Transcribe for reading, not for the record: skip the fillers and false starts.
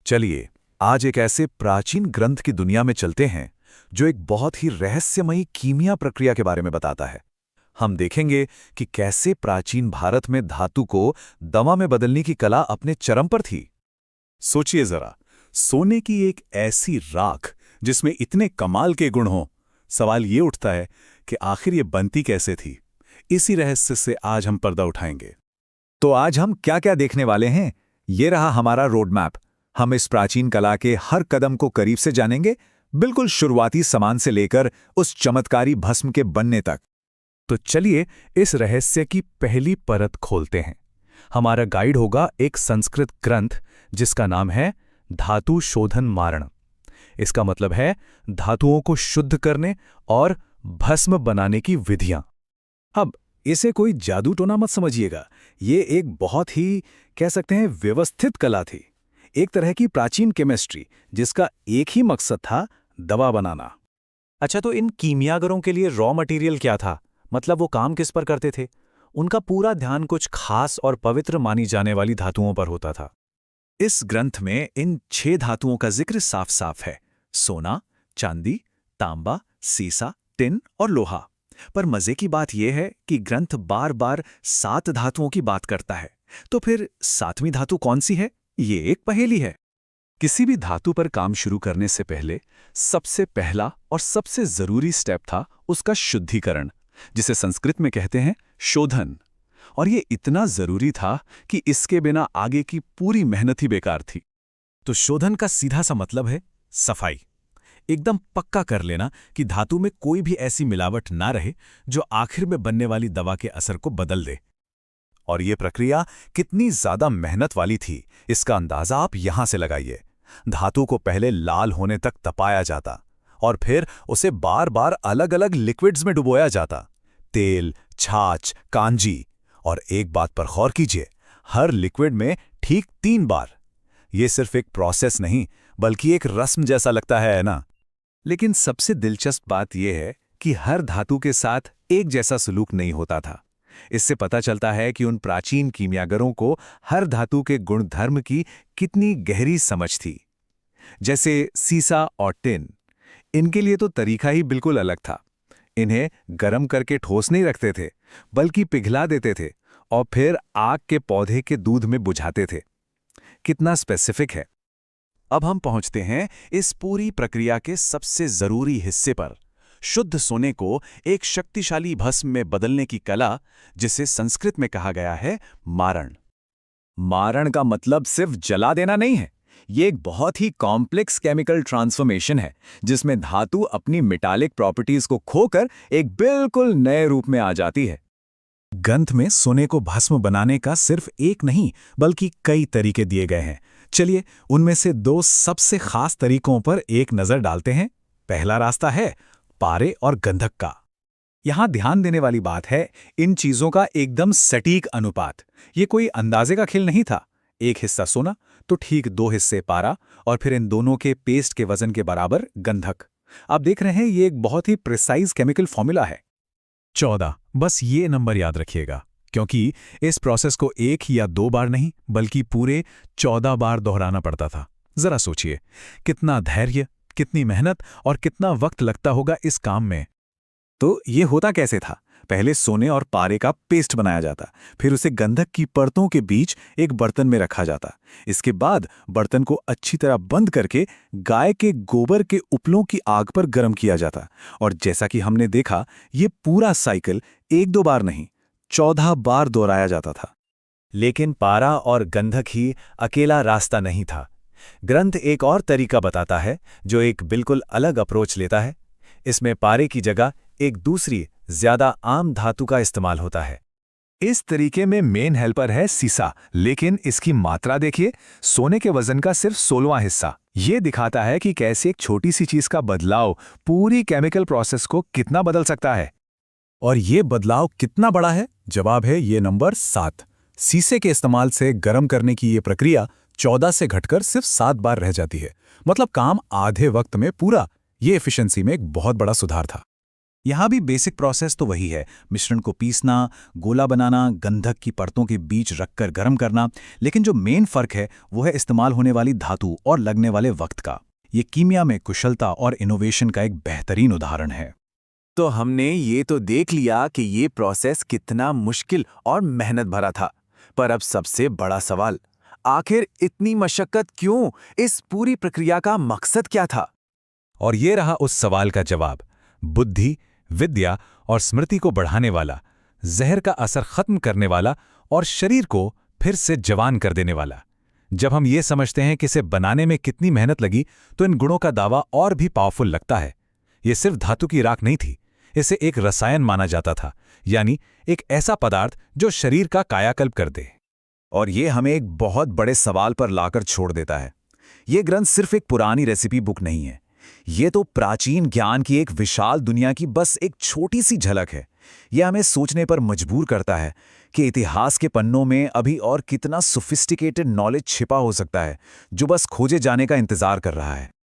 चलिए आज एक ऐसे प्राचीन ग्रंथ की दुनिया में चलते हैं जो एक बहुत ही रहस्यमयी कीमिया प्रक्रिया के बारे में बताता है। हम देखेंगे कि कैसे प्राचीन भारत में धातु को दवा में बदलने की कला अपने चरम पर थी। सोचिए जरा, सोने की एक ऐसी राख जिसमें इतने कमाल के गुण हों। सवाल ये उठता है कि आखिर ये बनती कैसे थी। इसी रहस्य से आज हम पर्दा उठाएंगे। तो आज हम क्या क्या देखने वाले हैं, ये रहा हमारा रोड मैप। हम इस प्राचीन कला के हर कदम को करीब से जानेंगे, बिल्कुल शुरुआती सामान से लेकर उस चमत्कारी भस्म के बनने तक। तो चलिए इस रहस्य की पहली परत खोलते हैं। हमारा गाइड होगा एक संस्कृत ग्रंथ जिसका नाम है धातु शोधन मारण। इसका मतलब है धातुओं को शुद्ध करने और भस्म बनाने की विधियां। अब इसे कोई जादू टोना मत समझिएगा, ये एक बहुत ही कह सकते हैं व्यवस्थित कला थी। एक तरह की प्राचीन केमिस्ट्री जिसका एक ही मकसद था, दवा बनाना। अच्छा, तो इन कीमियागरों के लिए रॉ मटेरियल क्या था? मतलब वो काम किस पर करते थे? उनका पूरा ध्यान कुछ खास और पवित्र मानी जाने वाली धातुओं पर होता था। इस ग्रंथ में इन 6 धातुओं का जिक्र साफ साफ है: सोना, चांदी, तांबा, सीसा, टिन और लोहा। पर मजे की बात यह है कि ग्रंथ बार बार 7 धातुओं की बात करता है। तो फिर 7वीं धातु कौन सी है? ये एक पहेली है। किसी भी धातु पर काम शुरू करने से पहले सबसे पहला और सबसे जरूरी स्टेप था उसका शुद्धिकरण, जिसे संस्कृत में कहते हैं शोधन। और ये इतना जरूरी था कि इसके बिना आगे की पूरी मेहनत ही बेकार थी। तो शोधन का सीधा सा मतलब है सफाई। एकदम पक्का कर लेना कि धातु में कोई भी ऐसी मिलावट ना रहे जो आखिर में बनने वाली दवा के असर को बदल दे। और ये प्रक्रिया कितनी ज्यादा मेहनत वाली थी, इसका अंदाजा आप यहां से लगाइए। धातु को पहले लाल होने तक तपाया जाता और फिर उसे बार बार अलग अलग लिक्विड्स में डुबोया जाता। तेल, छाछ, कांजी। और एक बात पर गौर कीजिए, हर लिक्विड में ठीक 3 बार। ये सिर्फ एक प्रोसेस नहीं बल्कि एक रस्म जैसा लगता है ना? लेकिन सबसे दिलचस्प बात यह है कि हर धातु के साथ एक जैसा सलूक नहीं होता था। इससे पता चलता है कि उन प्राचीन कीमियागरों को हर धातु के गुणधर्म की कितनी गहरी समझ थी। जैसे सीसा और टिन, इनके लिए तो तरीका ही बिल्कुल अलग था। इन्हें गर्म करके ठोस नहीं रखते थे, बल्कि पिघला देते थे और फिर आग के पौधे के दूध में बुझाते थे। कितना स्पेसिफिक है। अब हम पहुंचते हैं इस पूरी प्रक्रिया के सबसे जरूरी हिस्से पर, शुद्ध सोने को एक शक्तिशाली भस्म में बदलने की कला, जिसे संस्कृत में कहा गया है मारण। मारण का मतलब सिर्फ जला देना नहीं है, ये एक बहुत ही कॉम्प्लेक्स केमिकल ट्रांसफॉर्मेशन है जिसमें धातु अपनी मेटालिक प्रॉपर्टीज को खोकर एक बिल्कुल नए रूप में आ जाती है। ग्रंथ में सोने को भस्म बनाने का सिर्फ एक नहीं बल्कि कई तरीके दिए गए हैं। चलिए उनमें से 2 सबसे खास तरीकों पर एक नजर डालते हैं। पहला रास्ता है पारे और गंधक का। यहां ध्यान देने वाली बात है इन चीजों का एकदम सटीक अनुपात। ये कोई अंदाजे का खेल नहीं था। एक हिस्सा सोना तो ठीक 2 हिस्से पारा और फिर इन दोनों के पेस्ट के वजन के बराबर गंधक। आप देख रहे हैं ये एक बहुत ही प्रिसाइज केमिकल फॉर्मूला है। 14, बस ये नंबर याद रखिएगा क्योंकि इस प्रोसेस को 1 या 2 बार नहीं बल्कि पूरे 14 बार दोहराना पड़ता था। जरा सोचिए कितना धैर्य, कितनी मेहनत और कितना वक्त लगता होगा इस काम में। तो ये होता कैसे था? पहले सोने और पारे का पेस्ट बनाया जाता, फिर उसे गंधक की परतों के बीच एक बर्तन में रखा जाता। इसके बाद बर्तन को अच्छी तरह बंद करके गाय के गोबर के उपलों की आग पर गर्म किया जाता। और जैसा कि हमने देखा, ये पूरा साइकिल 1-2 बार नहीं 14 बार दोहराया जाता था। लेकिन पारा और गंधक ही अकेला रास्ता नहीं था। ग्रंथ एक और तरीका बताता है जो एक बिल्कुल अलग अप्रोच लेता है। इसमें पारे की जगह एक दूसरी ज्यादा आम धातु का इस्तेमाल होता है। इस तरीके में मेन हेल्पर है सीसा, लेकिन इसकी मात्रा देखिए, सोने के वजन का सिर्फ 16वां हिस्सा। ये दिखाता है कि कैसे एक छोटी सी चीज का बदलाव पूरी केमिकल प्रोसेस को कितना बदल सकता है। और ये बदलाव कितना बड़ा है? जवाब है ये नंबर 7। सीसे के इस्तेमाल से गर्म करने की ये प्रक्रिया 14 से घटकर सिर्फ 7 बार रह जाती है। मतलब काम आधे वक्त में पूरा। ये एफिशिएंसी में एक बहुत बड़ा सुधार था। यहाँ भी बेसिक प्रोसेस तो वही है, मिश्रण को पीसना, गोला बनाना, गंधक की परतों के बीच रखकर गर्म करना। लेकिन जो मेन फर्क है वो है इस्तेमाल होने वाली धातु और लगने वाले वक्त का। ये कीमिया में कुशलता और इनोवेशन का एक बेहतरीन उदाहरण है। तो हमने ये तो देख लिया कि ये प्रोसेस कितना मुश्किल और मेहनत भरा था, पर अब सबसे बड़ा सवाल, आखिर इतनी मशक्कत क्यों? इस पूरी प्रक्रिया का मकसद क्या था? और ये रहा उस सवाल का जवाब। बुद्धि, विद्या और स्मृति को बढ़ाने वाला, जहर का असर खत्म करने वाला और शरीर को फिर से जवान कर देने वाला। जब हम ये समझते हैं कि इसे बनाने में कितनी मेहनत लगी, तो इन गुणों का दावा और भी पावरफुल लगता है। ये सिर्फ धातु की राख नहीं थी, इसे एक रसायन माना जाता था, यानी एक ऐसा पदार्थ जो शरीर का कायाकल्प कर दे। और ये हमें एक बहुत बड़े सवाल पर लाकर छोड़ देता है। ये ग्रंथ सिर्फ एक पुरानी रेसिपी बुक नहीं है, ये तो प्राचीन ज्ञान की एक विशाल दुनिया की बस एक छोटी सी झलक है। यह हमें सोचने पर मजबूर करता है कि इतिहास के पन्नों में अभी और कितना सोफिस्टिकेटेड नॉलेज छिपा हो सकता है, जो बस खोजे जाने का इंतजार कर रहा है।